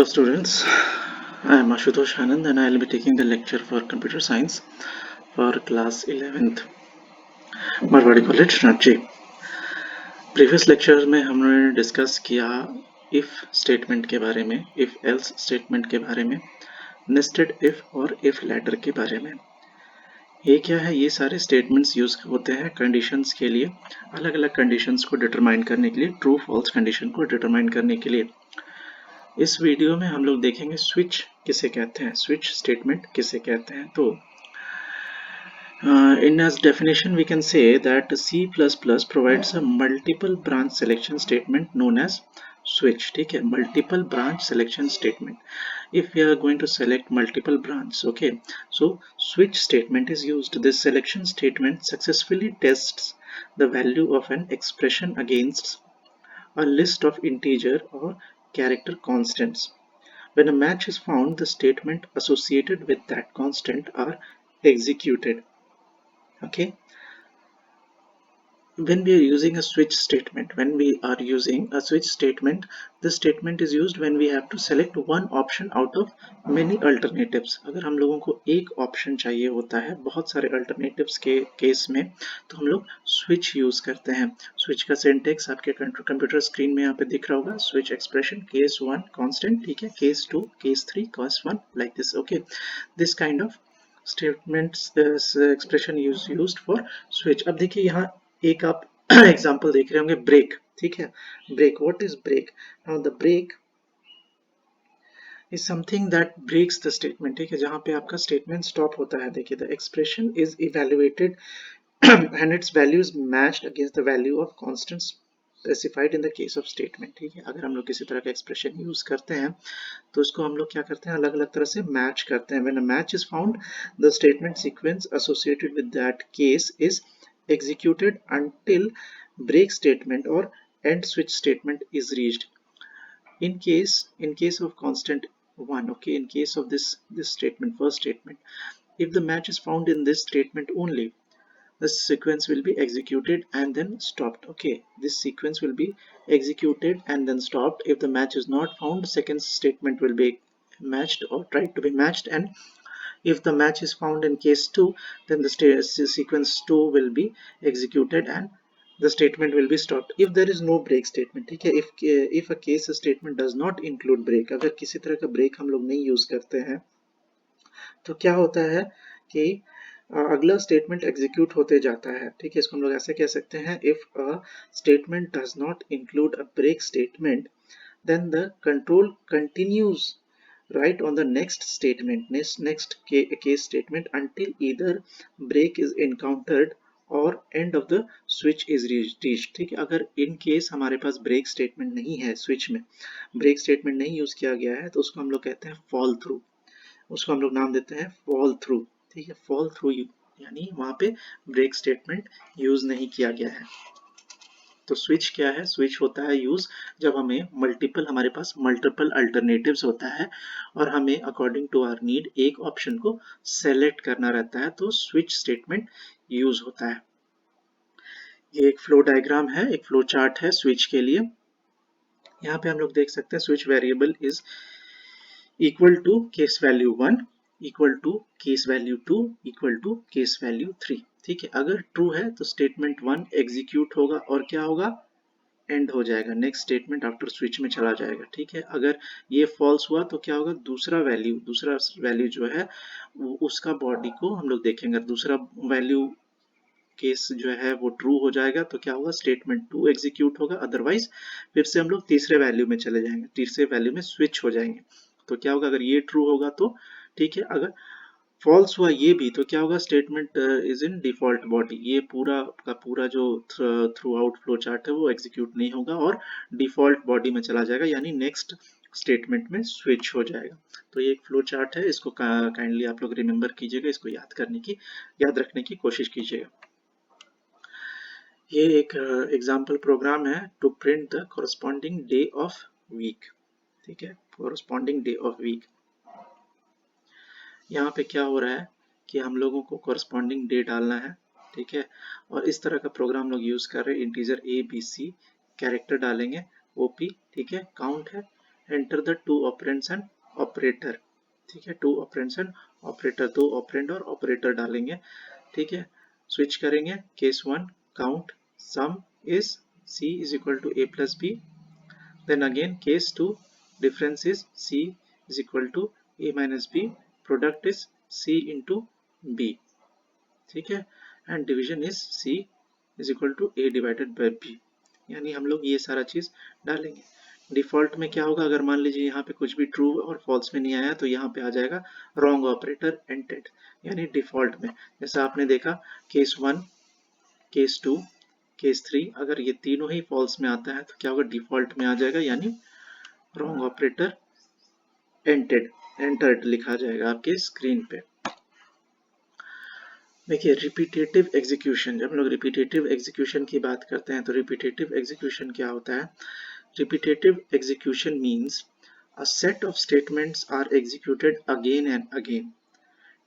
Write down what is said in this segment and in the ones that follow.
Hello students, I am Ashutosh Anand and I will be taking the lecture for computer science for class 11th Marwari college Ranchi. Previous lecture में हमने discuss किया if statement के बारे में, if else statement के बारे में, nested if और इफ लेटर के बारे में। ये क्या है, ये सारे स्टेटमेंट्स यूज होते हैं कंडीशंस के लिए, अलग अलग कंडीशंस को डिटरमाइन करने के लिए, ट्रू फॉल्स कंडीशन को डिटरमाइन करने के लिए। इस वीडियो में हम लोग देखेंगे स्विच किसे कहते हैं, स्विच स्टेटमेंट किसे कहते हैं। तो in as definition we can say that C++ provides a multiple branch selection statement known as switch। ठीक है, multiple branch selection statement। if we are going to select multiple branches, okay, so switch statement is used। this selection statement successfully tests the value of an expression against a list of integer or character constants। when a match is found, the statement associated with that constant are executed। Okay, when we are using a switch statement, this statement is used when we have to select one option out of many alternatives। अगर हम लोगों को एक option चाहिए होता है बहुत सारे अल्टरनेटिव्स के केस में, तो हम लोग स्विच यूज करते हैं। स्विच का सिंटेक्स आपके कंप्यूटर स्क्रीन में यहाँ पे दिख रहा होगा। स्विच एक्सप्रेशन केस 1 कांस्टेंट, ठीक है, case 2 case 3 case 1 like this. Okay, this kind of statements expression used for switch. अब देखिए यहाँ एक आप एग्जांपल देख रहे होंगे, ब्रेक। ठीक है, break, what is break? Now the break is something that breaks the statement. ठीक है, जहां पे आपका स्टेटमेंट स्टॉप होता है। देखिए, the expression is evaluated and its value is matched against the value of constants specified in the case of statement। ठीक है, अगर हम लोग किसी तरह का एक्सप्रेशन यूज करते हैं तो उसको हम लोग क्या करते हैं, अलग अलग तरह से मैच करते हैं। when a match is found, the statement sequence associated with that case is executed until break statement or end switch statement is reached। in case of constant 1, okay, in case of this statement, first statement, if the match is found in this statement only, the sequence will be executed and then stopped। okay, this sequence will be executed and then stopped if the match is not found। second statement will be matched or tried to be matched, and if the match is found in case 2, then the sequence 2 will be executed and the statement will be stopped if there is no break statement। ठीक है, if a case statement does not include break, अगर किसी तरह का break हम लोग नहीं use करते हैं तो क्या होता है कि अगला स्टेटमेंट एग्जीक्यूट होते जाता है। ठीक है, इसको हम लोग ऐसे कह सकते हैं, if a statement does not include a break statement, then the control continues right on the next statement, next case statement, until either break is encountered और end of the switch is reached। ठीक है, अगर in case हमारे पास break statement नहीं है, switch में break statement नहीं use किया गया है, तो उसको हम लोग कहते हैं fall through। उसको हम लोग नाम देते हैं fall through। ठीक है, fall through यानी वहां पे ब्रेक स्टेटमेंट यूज नहीं किया गया है। तो स्विच क्या है? स्विच होता है यूज जब हमारे पास मल्टीपल अल्टरनेटिव्स होता है और हमें अकॉर्डिंग टू आवर नीड एक ऑप्शन को सेलेक्ट करना रहता है, तो स्विच स्टेटमेंट यूज होता है। ये एक फ्लो डायग्राम है, एक फ्लो चार्ट है स्विच के लिए। यहाँ पे हम लोग देख सकते हैं switch variable is equal to case value 1 equal to case value 2 equal to case value 3। ठीक है, अगर ट्रू है तो स्टेटमेंट 1 एग्जीक्यूट होगा और क्या होगा, एंड हो जाएगा, नेक्स्ट स्टेटमेंट आफ्टर स्विच में चला जाएगा। ठीक है, अगर ये फॉल्स हुआ तो क्या होगा, दूसरा वैल्यू जो है उसका बॉडी को हम लोग देखेंगे। दूसरा वैल्यू केस जो है वो ट्रू हो जाएगा तो क्या होगा, स्टेटमेंट 2 एग्जीक्यूट होगा। अदरवाइज फिर से हम लोग तीसरे वैल्यू में चले जाएंगे, तीसरे वैल्यू में स्विच हो जाएंगे। तो क्या होगा, अगर ये ट्रू होगा तो ठीक है, अगर फॉल्स हुआ ये भी तो क्या होगा, statement is in default body. ये पूरा का पूरा जो थ्रू आउट फ्लो चार्ट है वो एग्जीक्यूट नहीं होगा और डिफॉल्ट बॉडी में चला जाएगा, यानी नेक्स्ट स्टेटमेंट में स्विच हो जाएगा। तो ये एक फ्लो चार्ट है, इसको काइंडली आप लोग रिमेंबर कीजिएगा, इसको याद रखने की कोशिश कीजिएगा। ये एक एग्जाम्पल प्रोग्राम है to print the corresponding day of week. ठीक है, कोरस्पॉन्डिंग डे ऑफ वीक। यहाँ पे क्या हो रहा है कि हम लोगों को कोरस्पॉन्डिंग डे डालना है। ठीक है, और इस तरह का प्रोग्राम लोग यूज कर रहे हैं, integer A B C, character डालेंगे, ओपी, ठीक है, काउंट है, enter the two operands and operator, ठीक है, टू ऑपरेंड्स एंड ऑपरेटर, दो ऑपरेंड और ऑपरेटर डालेंगे, ठीक है। स्विच करेंगे, case 1 count sum is c is equal to a plus b, then again case 2 difference is c is equal to a minus b, product is c into b, ठीक है, and division is c is equal to a divided by b, यानी हम लोग ये सारा चीज डालेंगे। Default में क्या होगा, अगर मान लीजिए यहाँ पे कुछ भी ट्रू और फॉल्स में नहीं आया तो यहाँ पे आ जाएगा रॉन्ग ऑपरेटर एंटेड, यानी डिफॉल्ट में जैसा आपने देखा केस 1 केस 2 केस 3, अगर ये तीनों ही फॉल्स में आता है तो क्या होगा, डिफॉल्ट में आ जाएगा, यानी रॉन्ग ऑपरेटर एंटेड एंटर्ड लिखा जाएगा आपके स्क्रीन पे। देखिए रिपीटेटिव एग्जीक्यूशन, जब हम लोग रिपीटेटिव एग्जीक्यूशन की बात करते हैं तो रिपीटेटिव एग्जीक्यूशन क्या होता है। Repetitive execution means a set of statements are executed again and again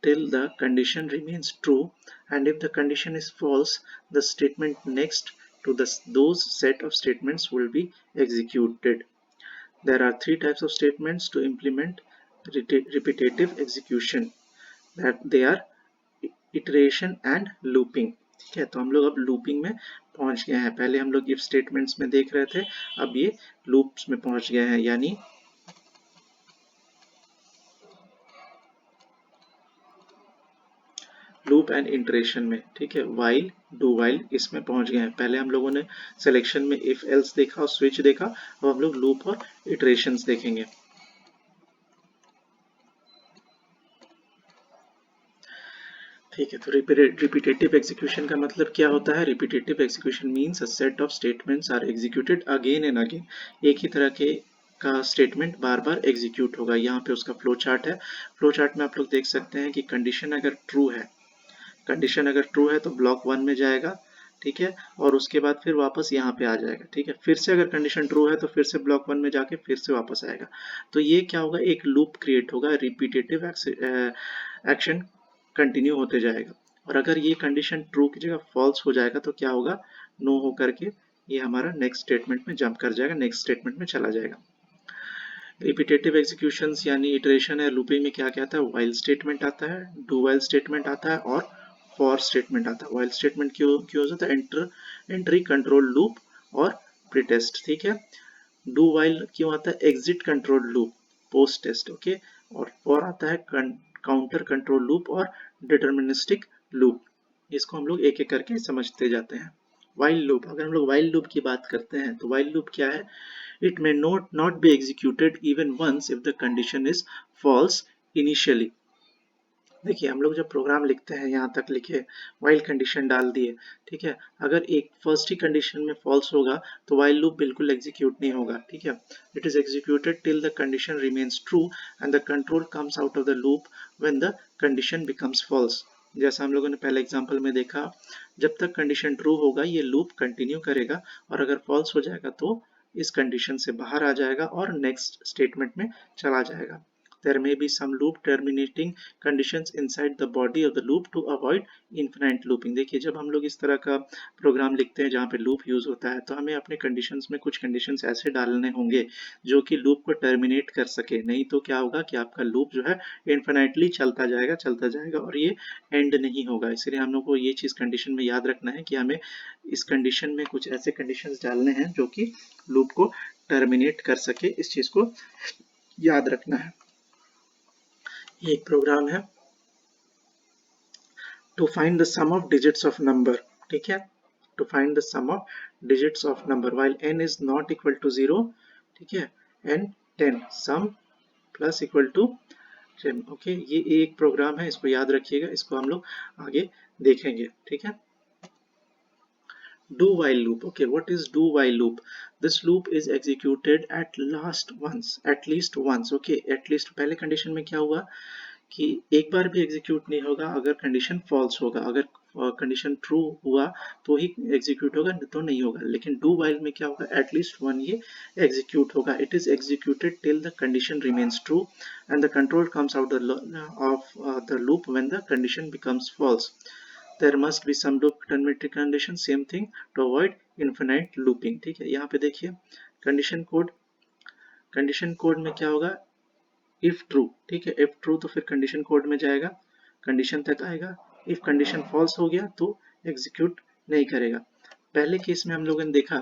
till the condition remains true, and if the condition is false the statement next to those set of statements will be executed. There are three types of statements to implement repetitive execution, that they are iteration and looping, ठीक है। तो हम लोग अब looping में पहुंच गए हैं, पहले हम लोग इफ स्टेटमेंट्स में देख रहे थे, अब ये लूप्स में पहुंच गए हैं, यानी लूप एंड इंटरेशन में, ठीक है। वाइल डू वाइल इसमें पहुंच गए हैं, पहले हम लोगों ने सिलेक्शन में इफ एल्स देखा और स्विच देखा, अब हम लोग लूप और इटरेशंस देखेंगे। ठीक है, तो रिपीटेटिव एग्जीक्यूशन का मतलब क्या होता है। Repetitive execution means a set of statements are executed again and again, एक ही तरह के का स्टेटमेंट बार बार एग्जीक्यूट होगा। यहाँ पे उसका फ्लो चार्ट है, फ्लो चार्ट में आप लोग देख सकते हैं कि कंडीशन अगर ट्रू है, कंडीशन अगर ट्रू है तो ब्लॉक 1 में जाएगा, ठीक है, और उसके बाद फिर वापस यहाँ पे आ जाएगा, ठीक है। फिर से अगर कंडीशन ट्रू है तो फिर से ब्लॉक 1 में जाके फिर से वापस आएगा। तो ये क्या होगा, एक लूप क्रिएट होगा, रिपीटेटिव एक्शन कंटिन्यू होते जाएगा। और अगर ये कंडीशन ट्रू की जगह फॉल्स हो जाएगा तो क्या होगा, नो हो करके ये हमारा नेक्स्ट स्टेटमेंट में जंप कर जाएगा, नेक्स्ट स्टेटमेंट में चला जाएगा। रिपीटेटिव एग्जीक्यूशंस यानी इटरेशन है, लूपिंग में क्या क्या आता है, व्हाइल स्टेटमेंट आता है, डू व्हाइल स्टेटमेंट आता है और फॉर स्टेटमेंट आता है। व्हाइल स्टेटमेंट क्यों क्यों होता है, एंट्री कंट्रोल लूप और प्रीटेस्ट, ठीक है। डू व्हाइल क्यों आता है, exit control loop, post test, okay. और फॉर आता है काउंटर कंट्रोल लूप और डिटर्मिनिस्टिक लूप। इसको हम लोग एक एक करके समझते जाते हैं। व्हाइल लूप, अगर हम लोग व्हाइल लूप की बात करते हैं तो व्हाइल लूप क्या है, it may not be executed even once if the condition is false initially। देखिए हम लोग जब प्रोग्राम लिखते हैं, यहाँ तक लिखे व्हाइल कंडीशन डाल दिए, ठीक है, अगर एक फर्स्ट ही कंडीशन में फॉल्स होगा तो व्हाइल लूप बिल्कुल एग्जीक्यूट नहीं होगा, ठीक है। It is executed till the condition remains true and the control comes out of the loop when the condition becomes false. जैसा हम लोगों ने पहले एग्जांपल में देखा, जब तक कंडीशन ट्रू होगा ये लूप कंटिन्यू करेगा, और अगर फॉल्स हो जाएगा तो इस कंडीशन से बाहर आ जाएगा और नेक्स्ट स्टेटमेंट में चला जाएगा। There may be some loop terminating conditions inside the body of the loop to avoid infinite looping। देखिए जब हम लोग इस तरह का प्रोग्राम लिखते हैं जहाँ पे लूप यूज होता है तो हमें अपने कंडीशंस में कुछ कंडीशंस ऐसे डालने होंगे जो कि लूप को टर्मिनेट कर सके, नहीं तो क्या होगा कि आपका लूप जो है इन्फिनाइटली चलता जाएगा और ये एंड नहीं होगा। इसलिए हम लोग को ये चीज कंडीशन में याद रखना है कि हमें इस कंडीशन में कुछ ऐसे कंडीशंस डालने हैं जो कि लूप को टर्मिनेट कर सके, इस चीज को याद रखना है। ये एक प्रोग्राम है to find the sum of digits of number, ठीक है, to find the sum of digits of number while n is not equal to 0, ठीक है, and 10 sum plus equal to 10, okay. ये एक प्रोग्राम है, इसको याद रखिएगा, इसको हम लोग आगे देखेंगे, ठीक है। Do while loop, okay, what is do while loop? This loop is executed at least once, okay। at least पहले कंडीशन में क्या हुआ कि एक बार भी एग्जीक्यूट नहीं होगा अगर कंडीशन फॉल्स होगा, अगर कंडीशन ट्रू हुआ तो ही एग्जीक्यूट होगा, तो नहीं होगा। लेकिन डू वाइल में क्या होगा, एटलीस्ट वन ये एग्जीक्यूट होगा। It is executed till the condition remains true and the control comes out of the loop when the condition becomes false. There must be some loop terminating condition, same thing to avoid infinite looping, ठीक है। यहाँ पे देखिए condition code condition code में क्या होगा, if true, ठीक है, इफ ट्रू तो फिर कंडीशन कोड में जाएगा, कंडीशन तक आएगा, इफ कंडीशन फॉल्स हो गया तो एग्जीक्यूट नहीं करेगा। पहले केस में हम लोगों ने देखा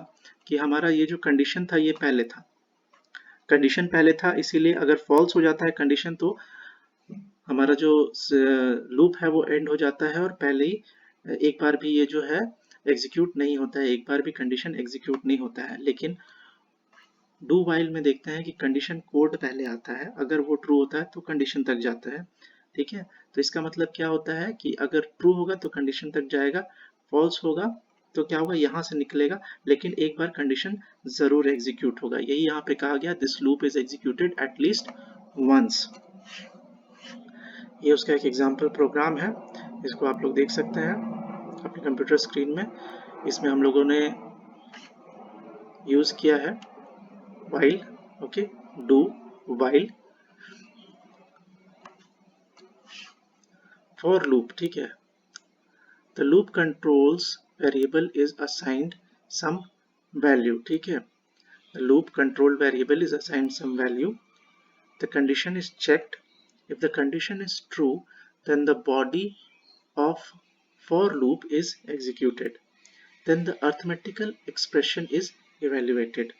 कि हमारा ये जो कंडीशन था ये पहले था, कंडीशन पहले था, इसीलिए अगर फॉल्स हो जाता है कंडीशन तो हमारा जो लूप है वो एंड हो जाता है और पहले ही एक बार भी ये जो है एग्जीक्यूट नहीं होता है, एक बार भी कंडीशन एग्जीक्यूट नहीं होता है। लेकिन डू वाइल में देखते हैं कि कंडीशन कोड पहले आता है, अगर वो ट्रू होता है तो कंडीशन तक जाता है, ठीक है। तो इसका मतलब क्या होता है कि अगर ट्रू होगा तो कंडीशन तक जाएगा, फॉल्स होगा तो क्या होगा, यहाँ से निकलेगा, लेकिन एक बार कंडीशन जरूर एग्जीक्यूट होगा। यही यहाँ पे कहा गया, this loop is executed at least once. ये उसका एक एग्जाम्पल प्रोग्राम है, इसको आप लोग देख सकते हैं अपने कंप्यूटर स्क्रीन में। इसमें हम लोगों ने यूज किया है while, okay, do while, for loop, ठीक है। the loop controls variable is assigned some value, ठीक है। the loop control variable is assigned some value, the condition is checked, if the condition is true then the body of for loop is executed, then the arithmetical expression is evaluated.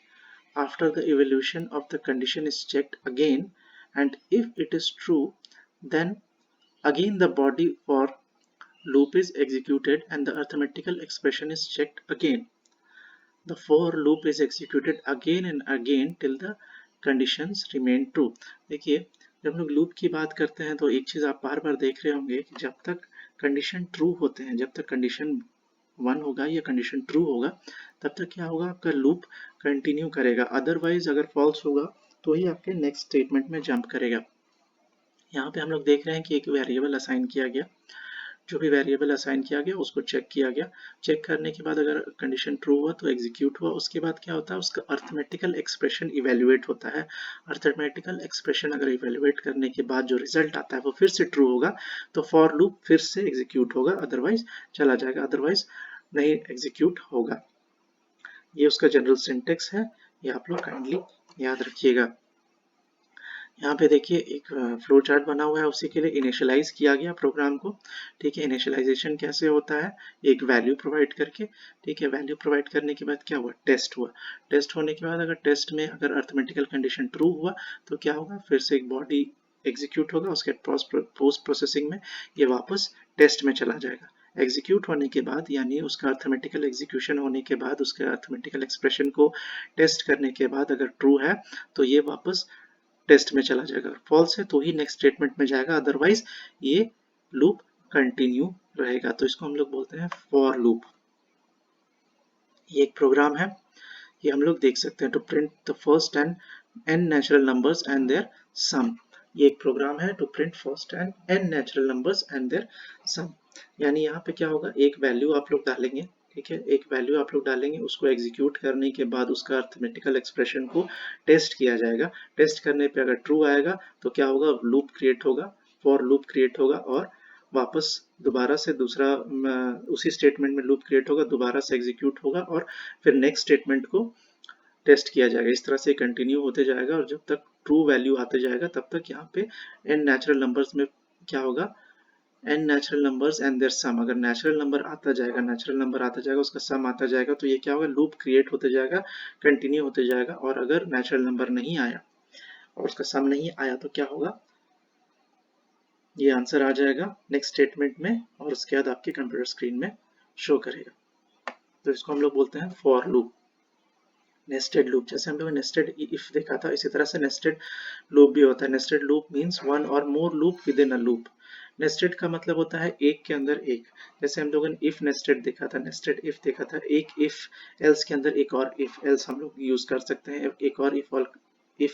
After the evaluation of the condition is checked again, and if it is true then again the body for loop is executed and the arithmetical expression is checked again. The for loop is executed again and again till the conditions remain true. देखिए, जब हम लोग loop की बात करते हैं तो एक चीज आप बार बार देख रहे होंगे कि जब तक कंडीशन ट्रू होते हैं, जब तक कंडीशन 1 होगा या कंडीशन ट्रू होगा, तब तक क्या होगा, आपका लूप कंटिन्यू करेगा। अदरवाइज अगर फॉल्स होगा तो ही आपके नेक्स्ट स्टेटमेंट में जंप करेगा। यहाँ पे हम लोग देख रहे हैं कि एक वेरिएबल असाइन किया गया, जो भी वेरिएबल असाइन किया गया उसको चेक किया गया, चेक करने के बाद अगर कंडीशन ट्रू हुआ तो एग्जीक्यूट हुआ, उसके बाद क्या होता है, उसका अर्थमेटिकल एक्सप्रेशन इवेल्युएट होता है। अर्थमेटिकल एक्सप्रेशन अगर इवेल्युएट करने के बाद जो रिजल्ट आता है वो फिर से ट्रू होगा तो फॉर लूप फिर से एग्जीक्यूट होगा, अदरवाइज चला जाएगा, अदरवाइज नहीं एग्जीक्यूट होगा। ये उसका जनरल सिंटेक्स है, ये आप लोग काइंडली याद रखिएगा। यहाँ पे देखिए एक फ्लो चार्ट बना हुआ है, उसी के लिए इनिशियलाइज किया गया प्रोग्राम को, ठीक है। इनिशियलाइजेशन कैसे होता है, एक वैल्यू प्रोवाइड करके, ठीक है। वैल्यू प्रोवाइड करने के बाद क्या हुआ, टेस्ट हुआ, टेस्ट होने के बाद अगर टेस्ट में अगर अर्थमेटिकल कंडीशन ट्रू हुआ तो क्या होगा, फिर से एक बॉडी एग्जीक्यूट होगा, उसके पोस्ट प्रोसेसिंग में ये वापस टेस्ट में चला जाएगा। एग्जीक्यूट होने के बाद यानी उसका अर्थमेटिकल एग्जीक्यूशन होने के बाद उसके अर्थमेटिकल एक्सप्रेशन को टेस्ट करने के बाद अगर ट्रू है तो ये वापस टेस्ट में चला जाएगा, फॉल्स है तो ही नेक्स्ट स्टेटमेंट में जाएगा, अदरवाइज ये लूप कंटिन्यू रहेगा। तो इसको हम लोग बोलते हैं फॉर लूप। ये एक प्रोग्राम है, ये हम लोग देख सकते हैं, to print the first and n natural numbers and their sum. ये एक प्रोग्राम है to print first and n natural numbers and their sum. यानी यहाँ पे क्या होगा, एक वैल्यू आप लोग डालेंगे, ठीक है, एक वैल्यू आप लोग डालेंगे, उसको एग्जीक्यूट करने के बाद उसका अर्थमेटिकल एक्सप्रेशन को टेस्ट किया जाएगा। टेस्ट करने पे अगर ट्रू आएगा तो क्या होगा, लूप क्रिएट होगा, फॉर लूप क्रिएट होगा और वापस दोबारा से दूसरा उसी स्टेटमेंट में लूप क्रिएट होगा, दोबारा से एग्जीक्यूट होगा और फिर नेक्स्ट स्टेटमेंट को टेस्ट किया जाएगा। इस तरह से कंटिन्यू होते जाएगा और जब तक ट्रू वैल्यू आते जाएगा तब तक यहाँ पे n नेचुरल नंबर्स में क्या होगा, n natural numbers and their sum. अगर नेचुरल नंबर आता जाएगा, नेचुरल नंबर आता जाएगा, उसका सम आता जाएगा तो ये क्या होगा, लूप क्रिएट होते जाएगा, कंटिन्यू होते जाएगा। और अगर नेचुरल नंबर नहीं आया और उसका सम नहीं आया तो क्या होगा, ये आंसर आ जाएगा नेक्स्ट स्टेटमेंट में और उसके बाद आपके कंप्यूटर स्क्रीन में शो करेगा। तो इसको हम लोग बोलते हैं फॉर लूप, नेस्टेड लूप। जैसे हम लोग नेस्टेड इफ देखा था, इसी तरह से नेस्टेड लूप भी होता है। नेस्टेड लूप मींस वन और more loop within a loop. Nested का मतलब होता है एक के अंदर एक। जैसे हम लोगों ने इफ नेस्टेड देखा था, नेस्टेड इफ देखा था, एक इफ एल्स के अंदर एक और इफ एल्स हम लोग यूज कर सकते हैं, एक और इफ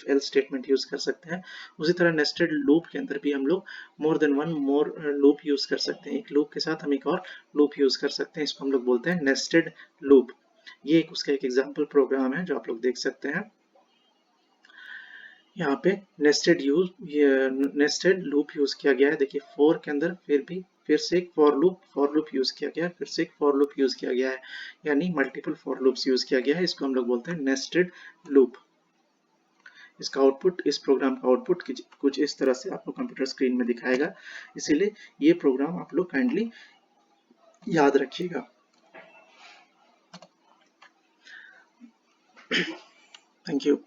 एल्स स्टेटमेंट यूज कर सकते हैं। उसी तरह नेस्टेड लूप के अंदर भी हम लोग more than one more loop use कर सकते हैं, एक लूप के साथ हम एक और लूप यूज कर सकते हैं, इसको हम लोग बोलते हैं नेस्टेड लूप। ये उसका एक एग्जाम्पल प्रोग्राम है जो आप लोग देख सकते हैं यहाँ पे। नेस्टेड लूप यूज किया गया है, देखिए फॉर के अंदर फिर से एक फॉर लूप यूज किया गया है, फिर से एक फॉर लूप यूज किया गया है, यानी मल्टीपल फॉर लूप्स यूज किया गया है, इसको हम लोग बोलते हैं नेस्टेड लूप। इसका आउटपुट, इस प्रोग्राम का आउटपुट कुछ इस तरह से आपको कंप्यूटर स्क्रीन में दिखाएगा। इसीलिए ये प्रोग्राम आप लोग काइंडली याद रखिएगा। Thank you.